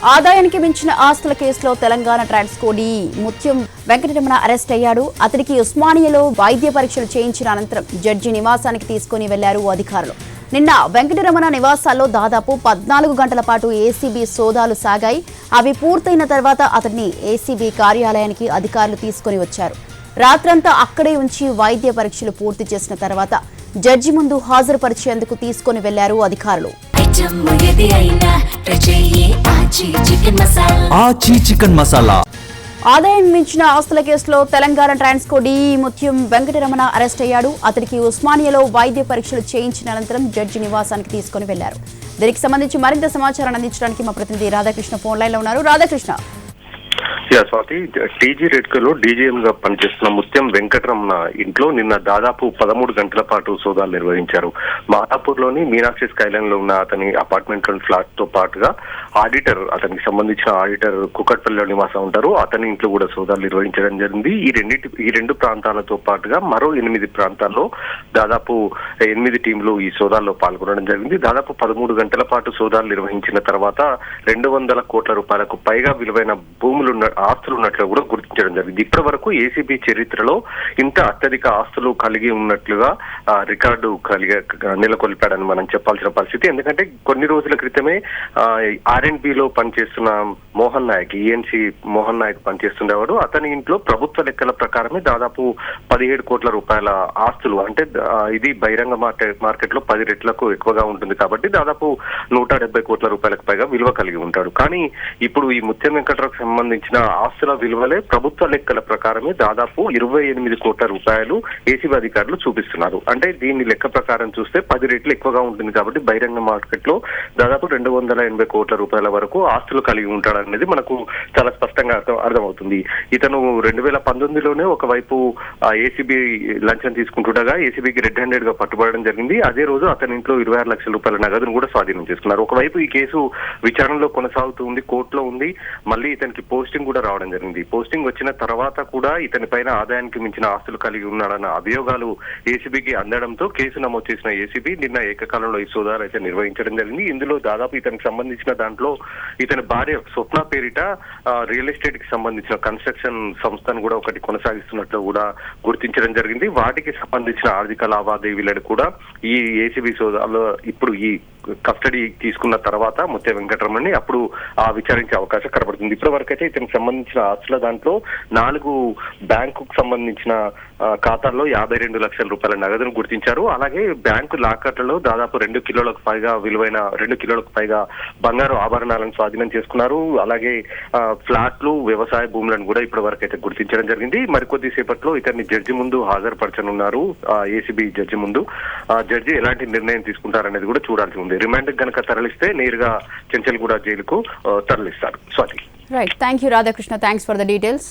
ఆదాయానికి మించిన ఆస్తుల కేసులో తెలంగాణ ట్రాన్స్కో డీ ముత్యం వెంకటరమణ అరెస్ట్ అయ్యాడు. అతడికి ఉస్మానియాలో వైద్య పరీక్షలు చేయించిన అనంతరం జడ్జి నివాసానికి తీసుకుని వెళ్లారు అధికారులు. నిన్న వెంకటరమణ నివాసాల్లో దాదాపు 14 గంటల పాటు ఏసీబీ సోదాలు సాగాయి. అవి పూర్తయిన తర్వాత అతడిని ఏసీబీ కార్యాలయానికి అధికారులు తీసుకుని వచ్చారు. రాత్రంతా అక్కడే ఉంచి వైద్య పరీక్షలు పూర్తి చేసిన తర్వాత జడ్జి ముందు హాజరుపరిచేందుకు తీసుకుని వెళ్లారు అధికారులు. ఆదాయం మించిన ఆస్తుల కేసులో తెలంగాణ ట్రాన్స్కో డీ ముత్యం వెంకటరమణ అరెస్ట్ అయ్యాడు. అతడికి ఉస్మానియాలో వైద్య పరీక్షలు చేయించిన అనంతరం జడ్జి నివాసానికి తీసుకుని వెళ్లారు. దీనికి సంబంధించి మరింత సమాచారాన్ని అందించడానికి మా ప్రతినిధి రాధాకృష్ణ ఫోన్ లైన్ లో ఉన్నారు. రాధాకృష్ణ, స్వాతి, టీజీ రెడ్కలో డీజీఎం గా పనిచేస్తున్న ముత్యం వెంకటరమణ ఇంట్లో నిన్న దాదాపు 13 గంటల పాటు సోదాలు నిర్వహించారు. మాదాపూర్ లోని మీనాక్షి స్కైలైన్ లో ఉన్న అతని అపార్ట్మెంట్ లోని ఫ్లాట్ తో పాటుగా ఆడిటర్, అతనికి సంబంధించిన ఆడిటర్ కుకట్పల్లిలో నివాసం ఉంటారు, అతని ఇంట్లో కూడా సోదాలు నిర్వహించడం జరిగింది. ఈ రెండు ప్రాంతాలతో పాటుగా మరో 8 ప్రాంతాల్లో దాదాపు 8 టీంలు ఈ సోదాల్లో పాల్గొనడం జరిగింది. దాదాపు 13 గంటల పాటు సోదాలు నిర్వహించిన తర్వాత 200 కోట్ల రూపాయలకు పైగా విలువైన ఆస్తులు ఉన్నట్లు కూడా గుర్తించడం జరిగింది. ఇప్పటి వరకు ఏసీబీ చరిత్రలో ఇంత అత్యధిక ఆస్తులు కలిగి ఉన్నట్లుగా రికార్డు నెలకొల్పాడని మనం చెప్పాల్సిన పరిస్థితి. ఎందుకంటే కొన్ని రోజుల క్రితమే ఆర్ఎండ్బిలో పనిచేస్తున్న మోహన్ నాయక్, ఈఎన్సీ మోహన్ నాయక్ పనిచేస్తుండేవాడు. అతని ఇంట్లో ప్రభుత్వ లెక్కల ప్రకారమే దాదాపు 17 కోట్ల రూపాయల ఆస్తులు, అంటే ఇది బహిరంగ మార్కెట్ లో 10 రెట్లకు ఎక్కువగా ఉంటుంది కాబట్టి దాదాపు 170 కోట్ల రూపాయలకు పైగా విలువ కలిగి ఉంటాడు. కానీ ఇప్పుడు ఈ ముత్యం వెంకటరావుకు సంబంధించిన ఆస్తుల విలువలే ప్రభుత్వ లెక్కల ప్రకారమే దాదాపు 28 కోట్ల రూపాయలు ఏసీబీ అధికారులు చూపిస్తున్నారు. అంటే దీని లెక్క ప్రకారం చూస్తే 10 రెట్లు ఎక్కువగా ఉంటుంది కాబట్టి బహిరంగ మార్కెట్ లో దాదాపు 280 కోట్ల రూపాయల వరకు ఆస్తులు కలిగి ఉంటాడనేది మనకు చాలా స్పష్టంగా అర్థమవుతుంది. ఇతను 2019లోనే ఒకవైపు ఏసీబీ లంచం తీసుకుంటుండగా ఏసీబీకి రెడ్ హ్యాండెడ్ గా పట్టుబడడం జరిగింది. అదే రోజు అతని ఇంట్లో 26 లక్షల రూపాయల నగదును కూడా స్వాధీనం చేసుకున్నారు. ఒకవైపు ఈ కేసు విచారణలో కొనసాగుతూ ఉంది, కోర్టులో ఉంది. మళ్ళీ ఇతనికి పోస్టింగ్ కూడా రావడం జరిగింది. పోస్టింగ్ వచ్చిన తర్వాత కూడా ఇతని పైన ఆదాయానికి మించిన ఆస్తులు కలిగి ఉన్నాడన్న అభియోగాలు ఏసీబీకి అందడంతో కేసు నమోదు చేసిన ఏసీబీ నిన్న ఏకకాలంలో ఈ సోదాలు అయితే నిర్వహించడం జరిగింది. ఇందులో దాదాపు ఇతనికి సంబంధించిన దాంట్లో ఇతని భార్య స్వప్న పేరిట రియల్ ఎస్టేట్ కి సంబంధించిన కన్స్ట్రక్షన్ సంస్థను కూడా ఒకటి కొనసాగిస్తున్నట్లు కూడా గుర్తించడం జరిగింది. వాటికి సంబంధించిన ఆర్థిక లావాదేవీలను కూడా ఈ ఏసీబీ సోదాలో ఇప్పుడు ఈ కస్టడీ తీసుకున్న తర్వాత ముత్యం వెంకటరమణని అప్పుడు విచారించే అవకాశం కనబడుతుంది. ఇప్పటి వరకు అయితే ఇతనికి సంబంధించిన ఆస్తుల దాంట్లో 4 బ్యాంకుకు సంబంధించిన ఖాతాల్లో 52 లక్షల రూపాయల నగదును గుర్తించారు. అలాగే బ్యాంకు లాకర్లలో దాదాపు 2 కిలోలకు పైగా విలువైన 2 కిలోలకు పైగా బంగారు ఆభరణాలను స్వాధీనం చేసుకున్నారు. అలాగే ఫ్లాట్లు, వ్యవసాయ భూములను కూడా ఇప్పటి వరకు అయితే గుర్తించడం జరిగింది. మరికొద్ది సేపట్లో ఇతన్ని జడ్జి ముందు హాజరుపరచనున్నారు. ఏసీబీ జడ్జి ముందు జడ్జి ఎలాంటి నిర్ణయం తీసుకుంటారనేది కూడా చూడాల్సి ఉంది. రిమాండ్ కనుక తరలిస్తే నేరుగా చెంచల్గూడ జైలుకు తరలిస్తారు. Swathi. Right, thank you Radhakrishna, thanks for the details.